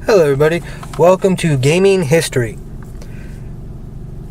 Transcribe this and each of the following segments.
Hello everybody, welcome to Gaming History.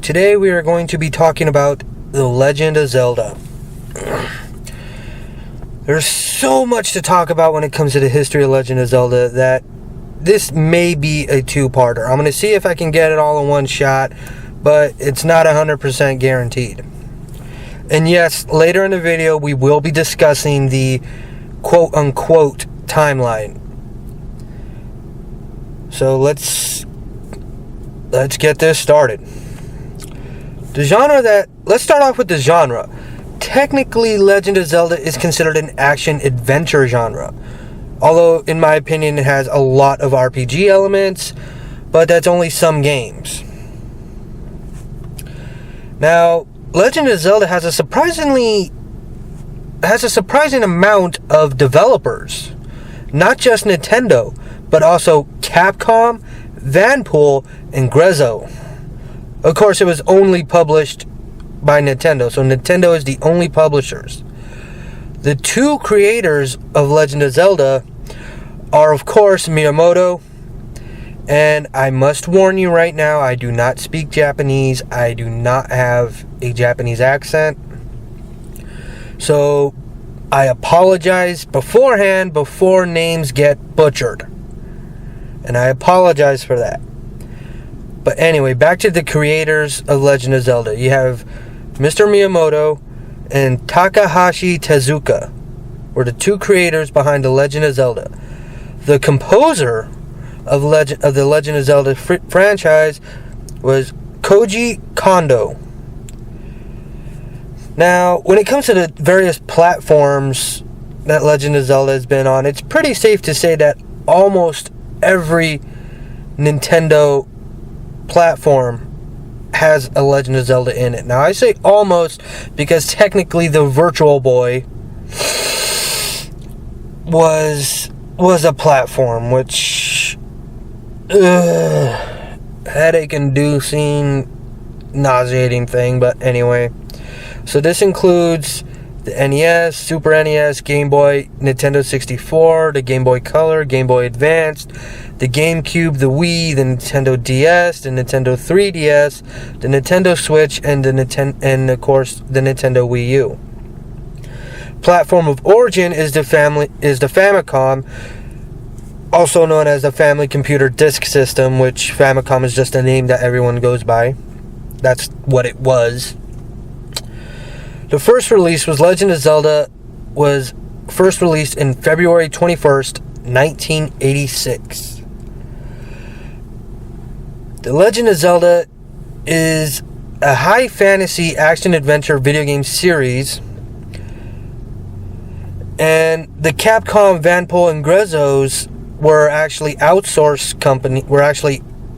Today we are going to be talking about The Legend of Zelda. There's so much to talk about when it comes to the history of Legend of Zelda that this may be a two-parter. I'm going to see if I can get it all in one shot, but it's not 100% guaranteed. And yes, later in the video we will be discussing the quote-unquote timeline. So let's get this started. Let's start off with the genre. Technically, Legend of Zelda is considered an action-adventure genre. Although, in my opinion, it has a lot of RPG elements, but that's only some games. Now, Legend of Zelda has a surprising amount of developers. Not just Nintendo, but also Capcom, Vanpool, and Grezzo. Of course, it was only published by Nintendo, so Nintendo is the only publishers. The two creators of Legend of Zelda are, of course, Miyamoto, and I must warn you right now, I do not speak Japanese. I do not have a Japanese accent. So, I apologize beforehand before names get butchered. And I apologize for that. But anyway, back to the creators of Legend of Zelda. You have Mr. Miyamoto and Takahashi Tezuka were the two creators behind The Legend of Zelda. The composer of the Legend of Zelda franchise was Koji Kondo. Now, when it comes to the various platforms that Legend of Zelda has been on, it's pretty safe to say that almost every Nintendo platform has a Legend of Zelda in it. Now, I say almost because technically the Virtual Boy was a platform, which headache-inducing, nauseating thing, but anyway. So this includes the NES, Super NES, Game Boy, Nintendo 64, the Game Boy Color, Game Boy Advance, the GameCube, the Wii, the Nintendo DS, the Nintendo 3DS, the Nintendo Switch, and of course the Nintendo Wii U. Platform of origin is the Famicom, also known as the Family Computer Disk System, which Famicom is just a name that everyone goes by. That's what it was. The first release was Legend of Zelda was first released in February 21st, 1986. The Legend of Zelda is a high fantasy action-adventure video game series, and the Capcom, Vanpool, and Grezzo's were actually outsourced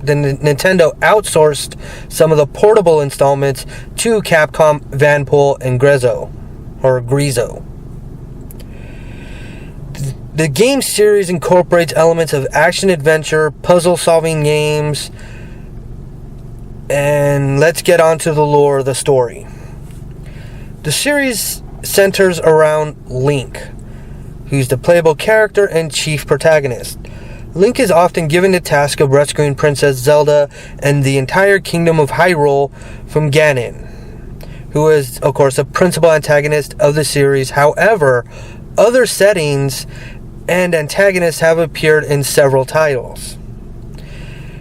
the Nintendo outsourced some of the portable installments to Capcom, Vanpool, and Grezzo. The game series incorporates elements of action-adventure, puzzle-solving games, and let's get on to the lore of the story. The series centers around Link, who's the playable character and chief protagonist. Link is often given the task of rescuing Princess Zelda and the entire kingdom of Hyrule from Ganon, who is, of course, the principal antagonist of the series. However, other settings and antagonists have appeared in several titles.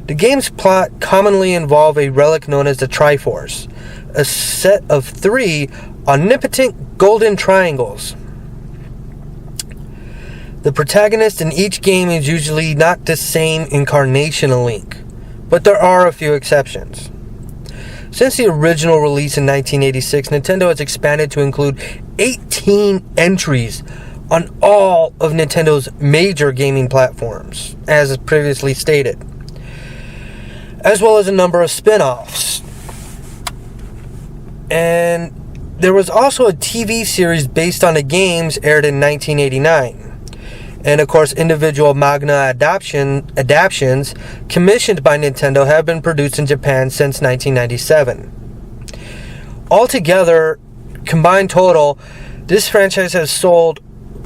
The game's plot commonly involves a relic known as the Triforce, a set of 3 omnipotent golden triangles. The protagonist in each game is usually not the same incarnation of Link, but there are a few exceptions. Since the original release in 1986, Nintendo has expanded to include 18 entries on all of Nintendo's major gaming platforms, as previously stated, as well as a number of spin-offs. And there was also a TV series based on the games aired in 1989. And of course, individual manga adaptations commissioned by Nintendo have been produced in Japan since 1997. Altogether, combined total, this franchise has sold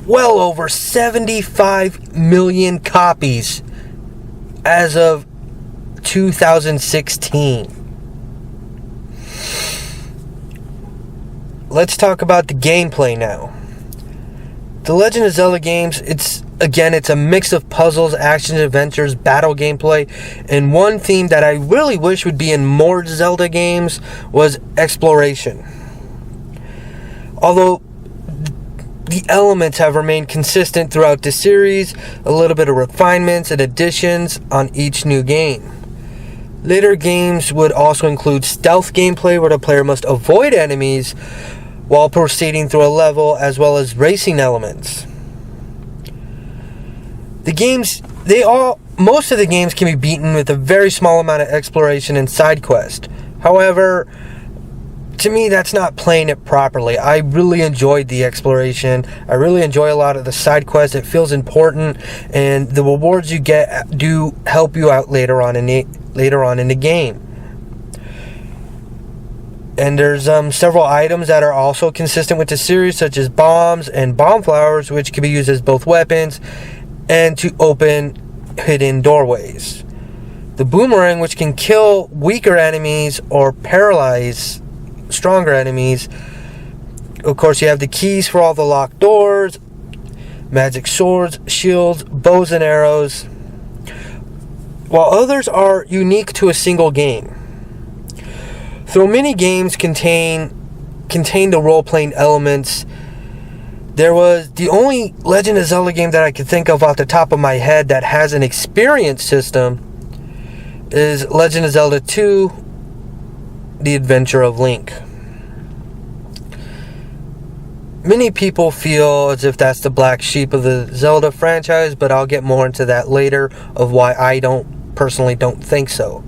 well over 75 million copies as of 2016. Let's talk about the gameplay now. The Legend of Zelda games, it's a mix of puzzles, action, adventures, battle gameplay, and one theme that I really wish would be in more Zelda games was exploration. Although the elements have remained consistent throughout the series, a little bit of refinements and additions on each new game. Later games would also include stealth gameplay where the player must avoid enemies while proceeding through a level, as well as racing elements. Most of the games can be beaten with a very small amount of exploration and side quest. However, to me, that's not playing it properly. I really enjoyed the exploration. I really enjoy a lot of the side quests. It feels important, and the rewards you get do help you out later on in the game. And there's several items that are also consistent with the series, such as bombs and bomb flowers, which can be used as both weapons and to open hidden doorways. The boomerang, which can kill weaker enemies or paralyze stronger enemies. Of course, you have the keys for all the locked doors, magic swords, shields, bows and arrows, while others are unique to a single game. Though many games contain the role-playing elements, there was the only Legend of Zelda game that I could think of off the top of my head that has an experience system is Legend of Zelda 2, The Adventure of Link. Many people feel as if that's the black sheep of the Zelda franchise, but I'll get more into that later of why I personally don't think so.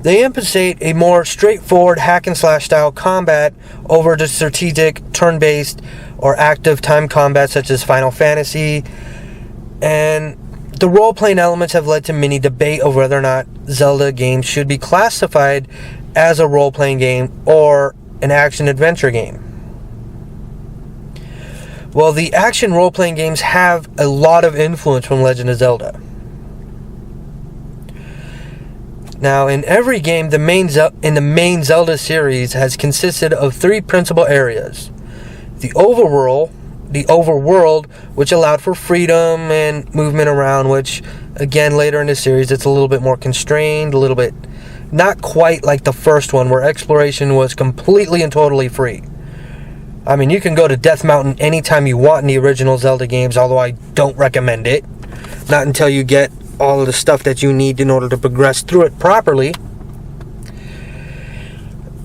They emphasize a more straightforward hack-and-slash style combat over the strategic, turn-based, or active time combat such as Final Fantasy. And the role-playing elements have led to many debate over whether or not Zelda games should be classified as a role-playing game or an action-adventure game. Well, the action role-playing games have a lot of influence from Legend of Zelda. Now, in every game, in the main Zelda series has consisted of three principal areas. The overworld, which allowed for freedom and movement around, which, again, later in the series, it's a little bit more constrained, a little bit not quite like the first one, where exploration was completely and totally free. I mean, you can go to Death Mountain anytime you want in the original Zelda games, although I don't recommend it. Not until you get all of the stuff that you need in order to progress through it properly.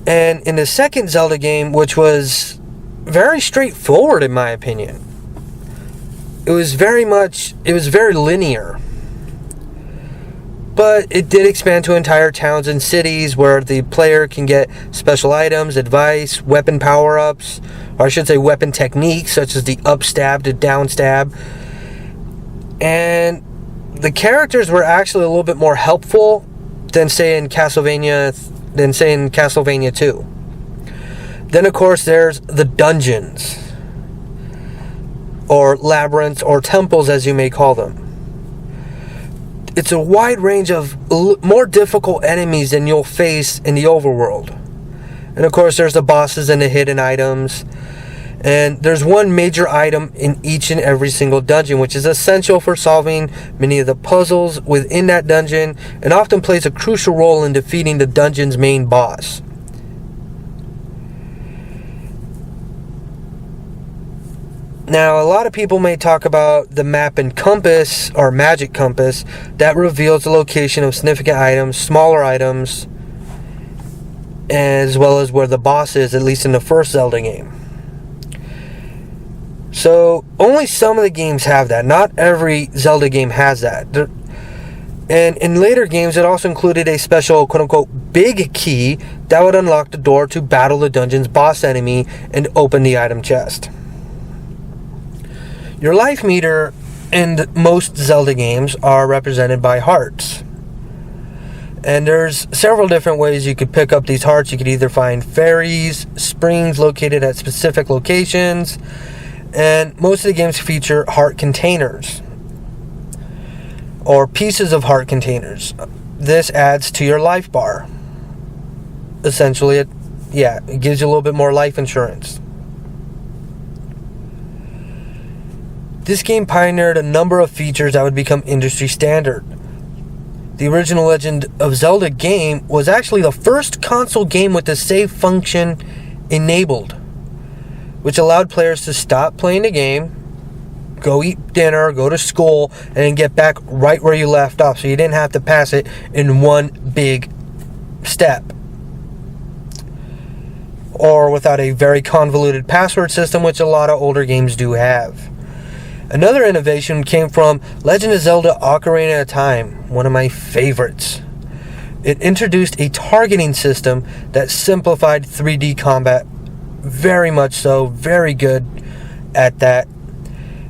And in the second Zelda game, which was very straightforward in my opinion, it was very linear. But it did expand to entire towns and cities where the player can get special items, advice, weapon power-ups, or I should say weapon techniques, such as the up stab, the down stab. And the characters were actually a little bit more helpful than say in Castlevania 2. Then of course there's the dungeons, or labyrinths, or temples as you may call them. It's a wide range of more difficult enemies than you'll face in the overworld. And of course there's the bosses and the hidden items. And there's one major item in each and every single dungeon, which is essential for solving many of the puzzles within that dungeon, and often plays a crucial role in defeating the dungeon's main boss. Now, a lot of people may talk about the map and compass, or magic compass, that reveals the location of significant items, smaller items, as well as where the boss is, at least in the first Zelda game. So, only some of the games have that. Not every Zelda game has that. And in later games, it also included a special, quote-unquote, big key that would unlock the door to battle the dungeon's boss enemy and open the item chest. Your life meter in most Zelda games are represented by hearts. And there's several different ways you could pick up these hearts. You could either find fairies, springs located at specific locations, and most of the games feature heart containers. or pieces of heart containers. This adds to your life bar. Essentially, it gives you a little bit more life insurance. This game pioneered a number of features that would become industry standard. The original Legend of Zelda game was actually the first console game with the save function enabled, which allowed players to stop playing the game, go eat dinner, go to school, and then get back right where you left off, so you didn't have to pass it in one big step. Or without a very convoluted password system, which a lot of older games do have. Another innovation came from Legend of Zelda Ocarina of Time, one of my favorites. It introduced a targeting system that simplified 3D combat very much so, very good at that.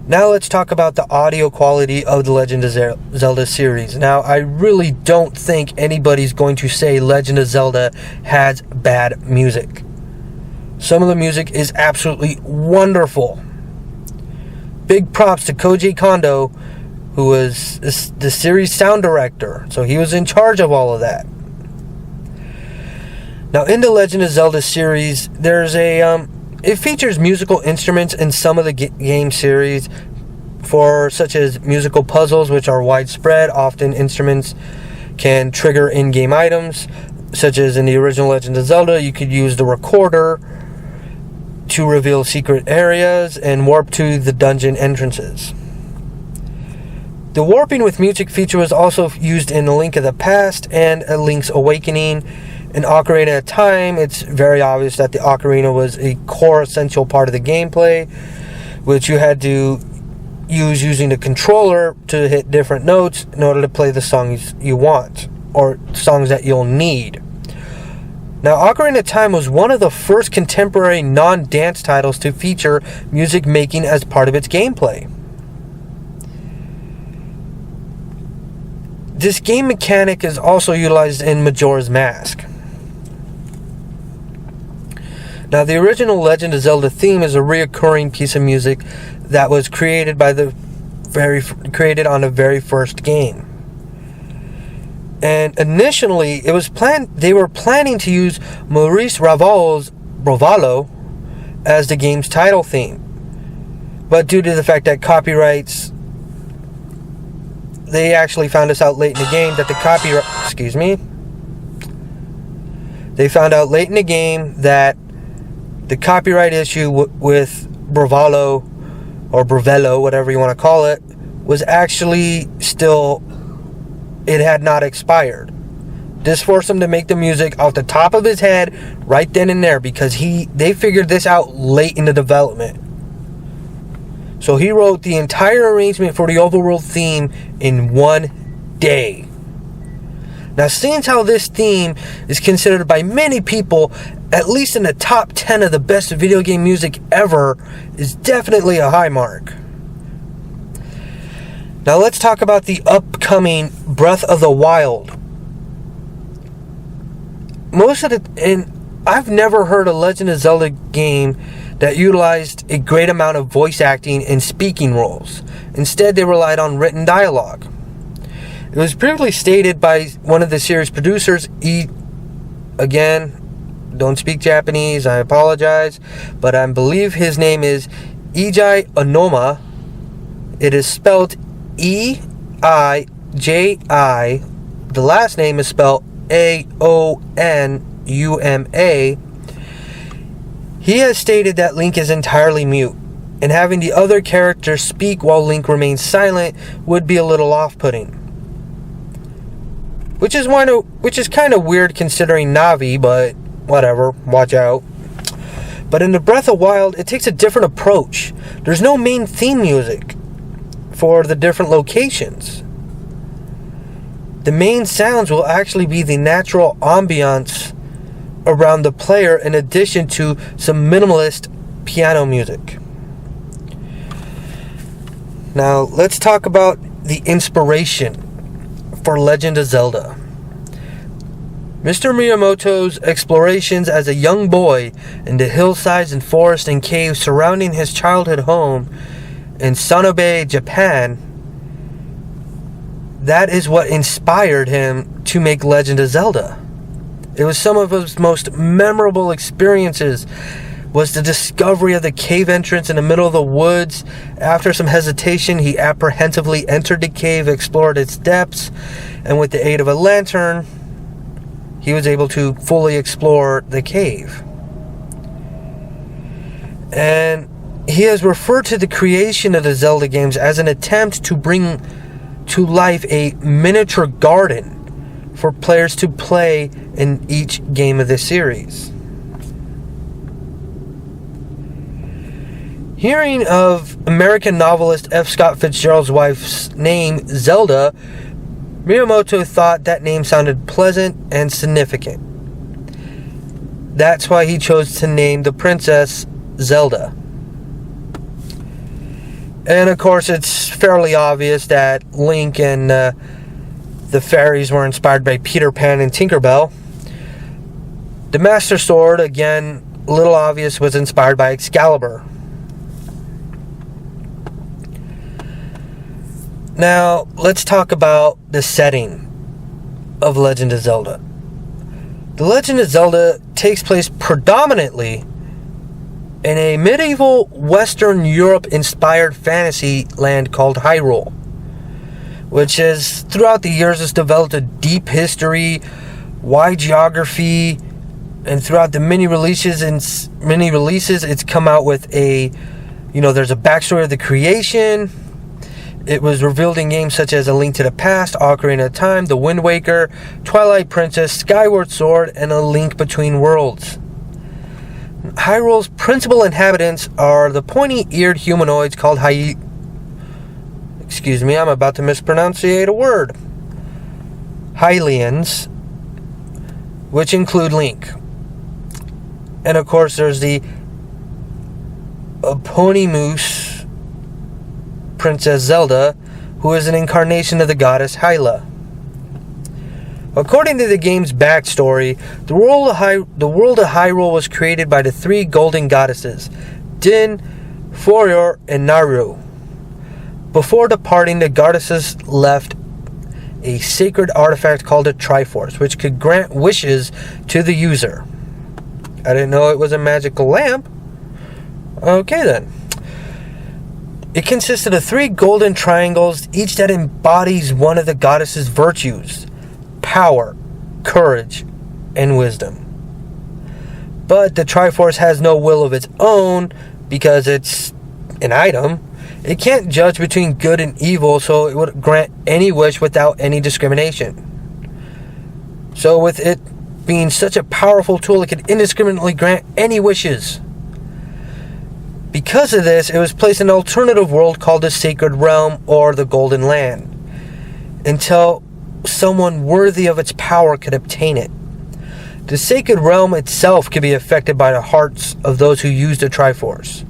Now let's talk about the audio quality of the Legend of Zelda series. Now, I really don't think anybody's going to say Legend of Zelda has bad music. Some of the music is absolutely wonderful. Big props to Koji Kondo, who was the series sound director. So he was in charge of all of that. Now, in the Legend of Zelda series, there's it features musical instruments in some of the game series, such as musical puzzles, which are widespread. Often instruments can trigger in-game items, such as in the original Legend of Zelda, you could use the recorder to reveal secret areas and warp to the dungeon entrances. The warping with music feature was also used in A Link of the Past and A Link's Awakening. In Ocarina of Time, it's very obvious that the ocarina was a core essential part of the gameplay, which you had to use using the controller to hit different notes in order to play the songs you want, or songs that you'll need. Now, Ocarina of Time was one of the first contemporary non-dance titles to feature music making as part of its gameplay. This game mechanic is also utilized in Majora's Mask. Now, the original Legend of Zelda theme is a reoccurring piece of music that was created on the very first game. And initially, they were planning to use Maurice Raval's Bravalo as the game's title theme. But due to the fact that copyrights, they actually found this out late in the game that They found out late in the game that the copyright issue with Bravalo, or Bravello, whatever you want to call it, was actually still, it had not expired. This forced him to make the music off the top of his head right then and there, because they figured this out late in the development. So he wrote the entire arrangement for the overworld theme in one day. Now, seeing how this theme is considered by many people, at least in the top 10 of the best video game music ever, is definitely a high mark. Now let's talk about the upcoming Breath of the Wild. I've never heard a Legend of Zelda game that utilized a great amount of voice acting and speaking roles. Instead, they relied on written dialogue. It was previously stated by one of the series producers, again, don't speak Japanese, I apologize, but I believe his name is Eiji Onoma. It is spelled Eiji. The last name is spelled Aonuma. He has stated that Link is entirely mute, and having the other characters speak while Link remains silent would be a little off-putting. Which is kind of weird considering Navi, but whatever, watch out. But in the Breath of Wild, it takes a different approach. There's no main theme music for the different locations. The main sounds will actually be the natural ambiance around the player, in addition to some minimalist piano music. Now, let's talk about the inspiration for Legend of Zelda. Mr. Miyamoto's explorations as a young boy in the hillsides and forests and caves surrounding his childhood home in Sonobe, Japan, that is what inspired him to make Legend of Zelda. It was some of his most memorable experiences, was the discovery of the cave entrance in the middle of the woods. After some hesitation, he apprehensively entered the cave, explored its depths, and with the aid of a lantern, he was able to fully explore the cave. And he has referred to the creation of the Zelda games as an attempt to bring to life a miniature garden for players to play in each game of the series. Hearing of American novelist F. Scott Fitzgerald's wife's name, Zelda, Miyamoto thought that name sounded pleasant and significant. That's why he chose to name the princess Zelda. And of course, it's fairly obvious that Link and the fairies were inspired by Peter Pan and Tinkerbell. The Master Sword, again, a little obvious, was inspired by Excalibur. Now, let's talk about the setting of Legend of Zelda. The Legend of Zelda takes place predominantly in a medieval Western Europe-inspired fantasy land called Hyrule, which has, throughout the years, has developed a deep history, wide geography, and throughout the many releases, it's come out with there's a backstory of the creation. It was revealed in games such as A Link to the Past, Ocarina of Time, The Wind Waker, Twilight Princess, Skyward Sword, and A Link Between Worlds. Hyrule's principal inhabitants are the pointy-eared humanoids called I'm about to mispronunciate a word. Hylians, which include Link. And of course, there's the eponymous Princess Zelda, who is an incarnation of the goddess Hyla. According to the game's backstory, the world of Hyrule was created by the three golden goddesses, Din, Furior, and Naru. Before departing, the goddesses left a sacred artifact called a Triforce, which could grant wishes to the user. I didn't know it was a magical lamp. Okay then. It consisted of three golden triangles, each that embodies one of the goddess's virtues: power, courage, and wisdom. But the Triforce has no will of its own because it's an item. It can't judge between good and evil, so it would grant any wish without any discrimination. So with it being such a powerful tool, it could indiscriminately grant any wishes. Because of this, it was placed in an alternative world called the Sacred Realm or the Golden Land, until someone worthy of its power could obtain it. The Sacred Realm itself can be affected by the hearts of those who use the Triforce.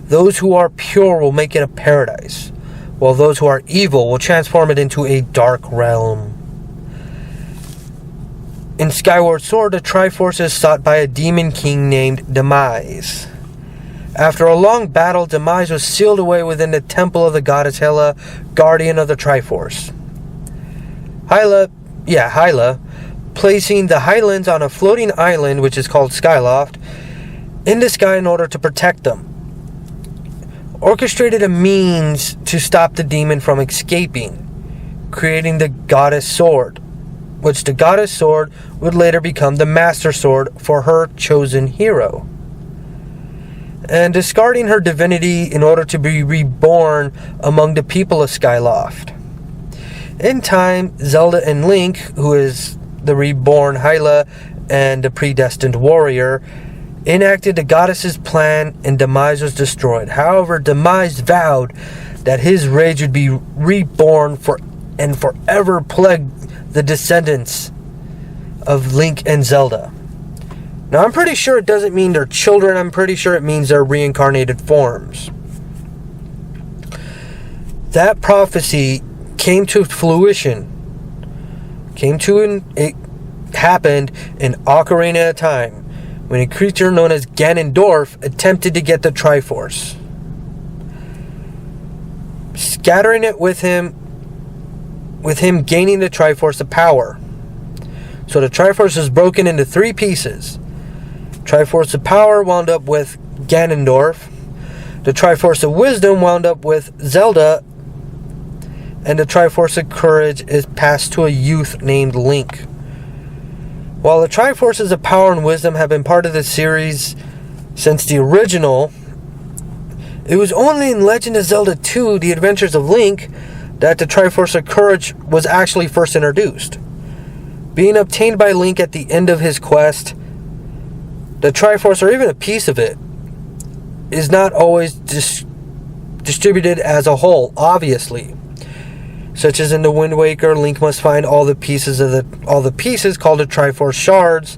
Those who are pure will make it a paradise, while those who are evil will transform it into a dark realm. In Skyward Sword, the Triforce is sought by a demon king named Demise. After a long battle, Demise was sealed away within the temple of the goddess Hyla, guardian of the Triforce. Hyla, placing the Hylians on a floating island, which is called Skyloft, in the sky in order to protect them, orchestrated a means to stop the demon from escaping, creating the Goddess Sword, which the Goddess Sword would later become the Master Sword for her chosen hero. And discarding her divinity in order to be reborn among the people of Skyloft. In time, Zelda and Link, who is the reborn Hyla and the predestined warrior, enacted the goddess's plan and Demise was destroyed. However, Demise vowed that his rage would be reborn and forever plague the descendants of Link and Zelda. Now, I'm pretty sure it doesn't mean they're children. I'm pretty sure it means they're reincarnated forms. That prophecy came to fruition. It happened in Ocarina of Time, when a creature known as Ganondorf attempted to get the Triforce. Scattering it with him with him gaining the Triforce of Power. So the Triforce is broken into 3 pieces. Triforce of Power wound up with Ganondorf. The Triforce of Wisdom wound up with Zelda. And the Triforce of Courage is passed to a youth named Link. While the Triforces of Power and Wisdom have been part of the series since the original, it was only in Legend of Zelda 2, The Adventures of Link, that the Triforce of Courage was actually first introduced. Being obtained by Link at the end of his quest, the Triforce, or even a piece of it, is not always distributed as a whole, obviously. Such as in the Wind Waker, Link must find all the pieces called the Triforce Shards.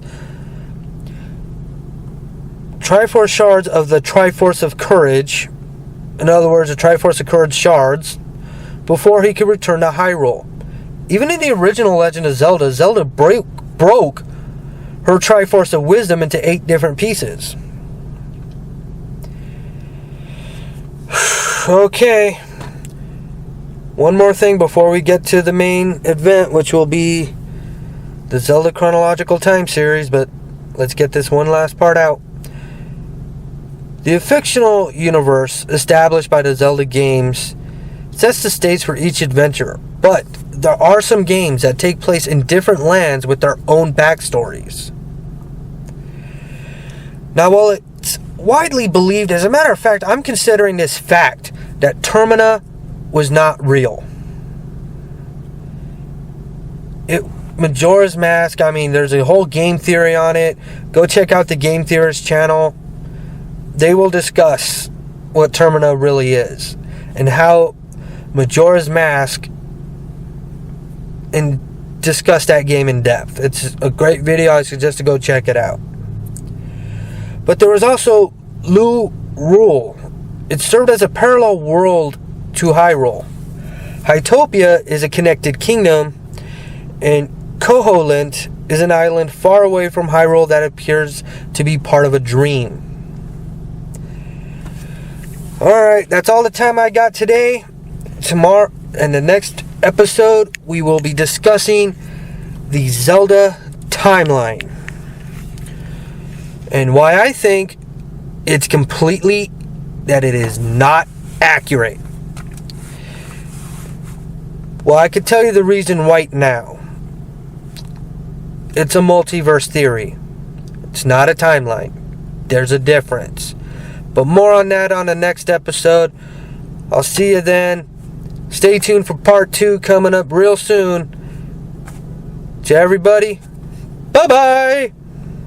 Triforce Shards of the Triforce of Courage, in other words, the Triforce of Courage Shards, before he could return to Hyrule. Even in the original Legend of Zelda, Zelda broke her Triforce of Wisdom into 8 different pieces. Okay. One more thing before we get to the main event, which will be the Zelda Chronological Time series, but let's get this one last part out. The fictional universe established by the Zelda games sets the stage for each adventure, but there are some games that take place in different lands with their own backstories. Now, while it's widely believed, as a matter of fact, I'm considering this fact, that Termina was not real. Majora's Mask, I mean, there's a whole game theory on it. Go check out the Game Theorist channel. They will discuss what Termina really is and how Majora's Mask, and discuss that game in depth. It's a great video. I suggest to go check it out. But there was also Lurule. It served as a parallel world to Hyrule. Hytopia is a connected kingdom, and Koholint is an island far away from Hyrule that appears to be part of a dream. Alright, that's all the time I got today. Tomorrow, in the next episode, we will be discussing the Zelda timeline and why I think it's that it is not accurate. Well, I could tell you the reason right now. It's a multiverse theory. It's not a timeline. There's a difference. But more on that on the next episode. I'll see you then. Stay tuned for part 2 coming up real soon. To everybody, bye-bye.